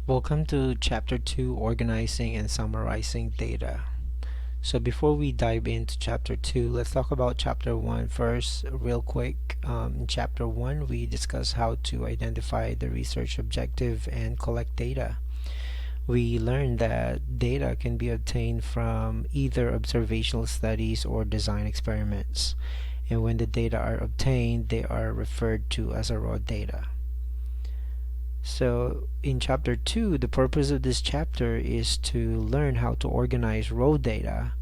Welcome to Chapter 2, Organizing and Summarizing Data. So before we dive into Chapter 2, let's talk about Chapter 1 first, real quick. In Chapter 1, we discuss how to identify the research objective and collect data. We learned that data can be obtained from either observational studies or design experiments. And when the data are obtained, they are referred to as a raw data. So, in chapter 2, the purpose of this chapter is to learn how to organize raw data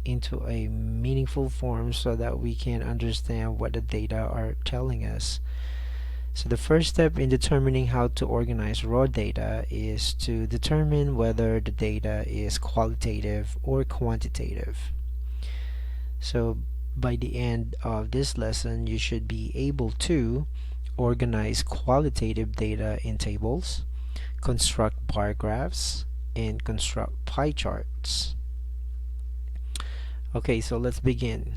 into a meaningful form so that we can understand what the data are telling us. So, the first step in determining how to organize raw data is to determine whether the data is qualitative or quantitative. So, by the end of this lesson, you should be able to organize qualitative data in tables, construct bar graphs, and construct pie charts. Okay, so let's begin.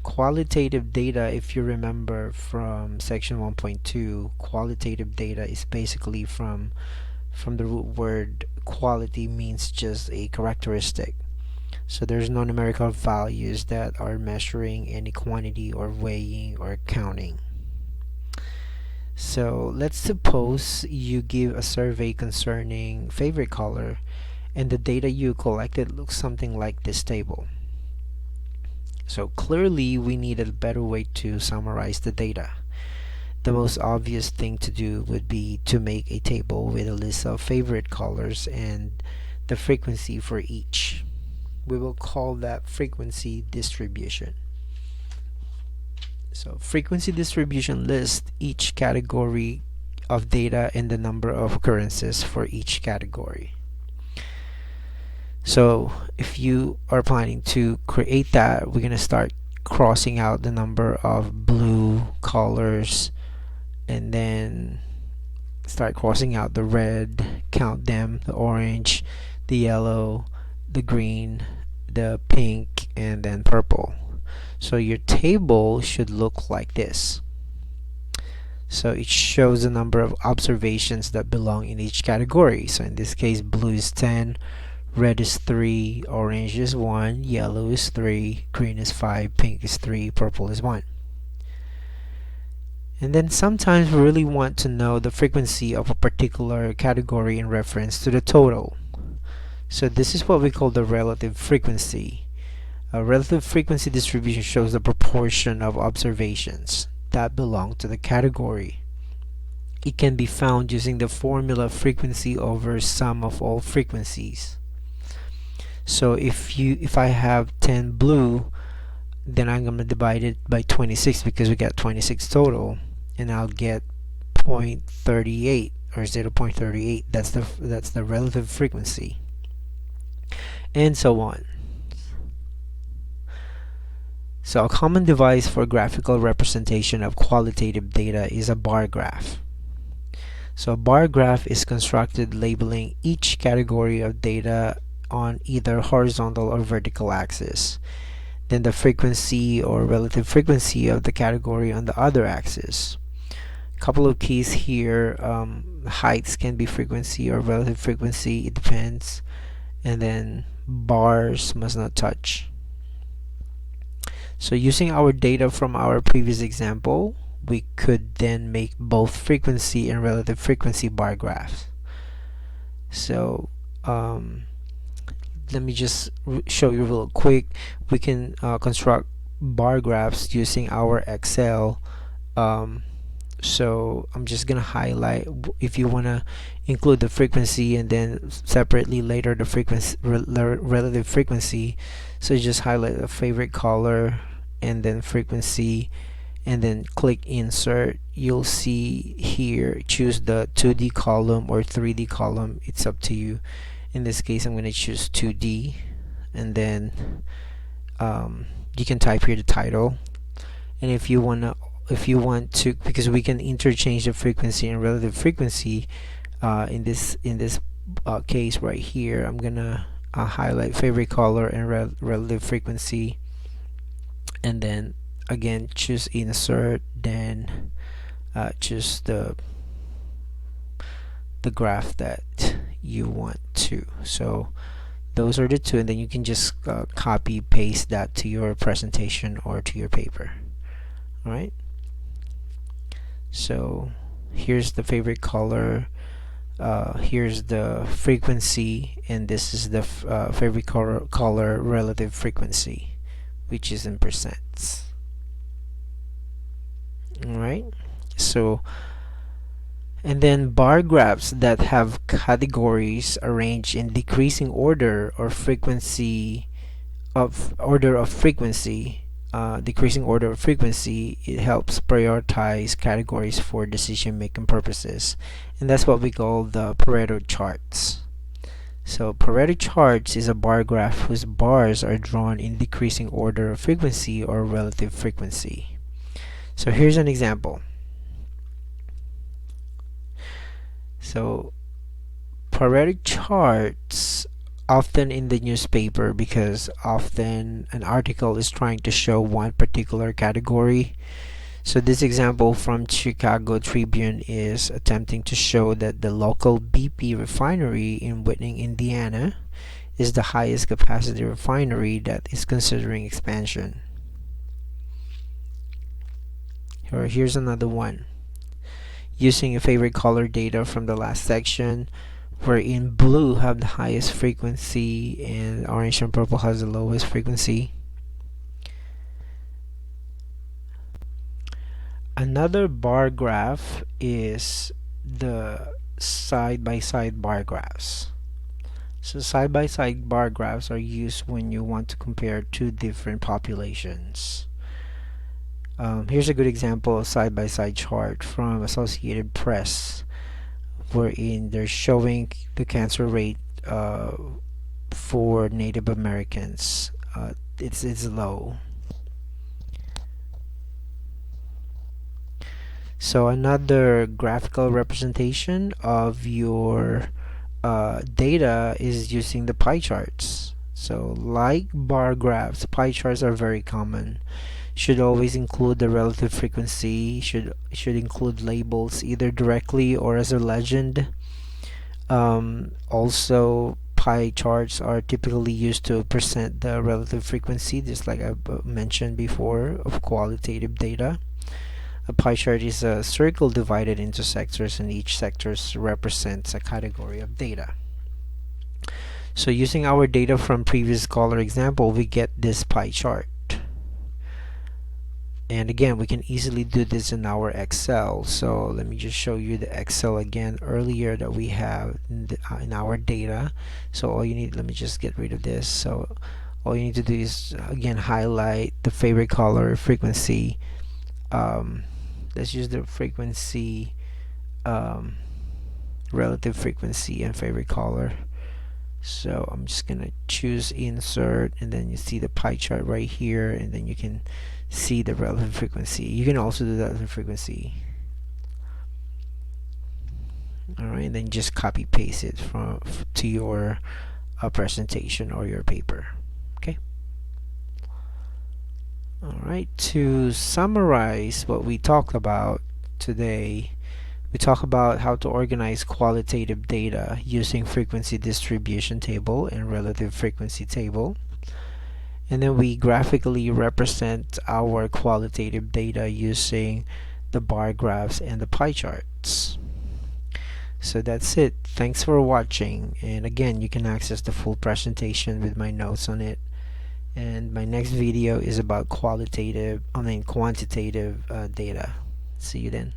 Qualitative data, if you remember from section 1.2, qualitative data is basically from the root word quality, means just a characteristic. So there's no numerical values that are measuring any quantity or weighing or counting. So let's suppose you give a survey concerning favorite color and the data you collected looks something like this table. So clearly we need a better way to summarize the data. The most obvious thing to do would be to make a table with a list of favorite colors and the frequency for each. We will call that frequency distribution. So frequency distribution lists each category of data and the number of occurrences for each category. So if you are planning to create that, we're going to start crossing out the number of blue colors and then start crossing out the red, count them, the orange, the yellow, the green, the pink, and then purple. So your table should look like this. So it shows the number of observations that belong in each category. So in this case, blue is 10, red is 3, orange is 1, yellow is 3, green is 5, pink is 3, purple is 1. And then sometimes we really want to know the frequency of a particular category in reference to the total. So this is what we call the relative frequency. A relative frequency distribution shows the proportion of observations that belong to the category. It can be found using the formula frequency over sum of all frequencies. So if I have 10 blue, then I'm going to divide it by 26 because we got 26 total, and I'll get 0.38 or 0.38. That's the relative frequency, and so on. So a common device for graphical representation of qualitative data is a bar graph. So a bar graph is constructed labeling each category of data on either horizontal or vertical axis, then the frequency or relative frequency of the category on the other axis. A couple of keys here, heights can be frequency or relative frequency, it depends, and then bars must not touch. So using our data from our previous example, we could then make both frequency and relative frequency bar graphs. So let me just show you real quick. We can construct bar graphs using our Excel. So I'm just gonna highlight if you wanna include the frequency and then separately later the frequency relative frequency. So you just highlight the favorite color and then frequency and then click insert. You'll see here, choose the 2D column or 3D column, it's up to you. In this case I'm going to choose 2D, and then you can type here the title, and if you want to, because we can interchange the frequency and relative frequency, in this case right here, I'm gonna highlight favorite color and relative frequency, and then again choose insert, then choose the the graph that you want to. So those are the two, and then you can just copy paste that to your presentation or to your paper. All right, so here's the favorite color, here's the frequency, and this is the favorite color relative frequency, which is in percents. All right, so and then bar graphs that have categories arranged in decreasing order or frequency of frequency, decreasing order of frequency, it helps prioritize categories for decision making purposes, and that's what we call the Pareto charts. So Pareto charts is a bar graph whose bars are drawn in decreasing order of frequency or relative frequency. So here's an example. So Pareto charts often in the newspaper, because often an article is trying to show one particular category. So this example from Chicago Tribune is attempting to show that the local BP refinery in Whitney, Indiana is the highest capacity refinery that is considering expansion. Here's another one. Using a favorite color data from the last section, wherein blue have the highest frequency and orange and purple has the lowest frequency. Another bar graph is the side-by-side bar graphs. So side-by-side bar graphs are used when you want to compare two different populations. Here's a good example of side-by-side chart from Associated Press, wherein they're showing the cancer rate for Native Americans. It's low. So another graphical representation of your data is using the pie charts. So like bar graphs, pie charts are very common. Should always include the relative frequency, should include labels either directly or as a legend. Also, pie charts are typically used to present the relative frequency, just like I mentioned before, of qualitative data. A pie chart is a circle divided into sectors, and each sector represents a category of data. So using our data from previous color example, we get this pie chart. And again, we can easily do this in our Excel. So let me just show you the Excel again earlier that we have in our data. So all you need, let me just get rid of this. So all you need to do is again highlight the favorite color, frequency. Let's use the frequency, relative frequency and favorite color. So I'm just gonna choose insert, and then you see the pie chart right here, and then you can see the relative frequency. You can also do that with the frequency. Alright, and then just copy paste it to your presentation or your paper. Okay. Alright, to summarize what we talked about today, we talk about how to organize qualitative data using frequency distribution table and relative frequency table. And then we graphically represent our qualitative data using the bar graphs and the pie charts. So that's it. Thanks for watching. And again, you can access the full presentation with my notes on it. And my next video is about quantitative data. See you then.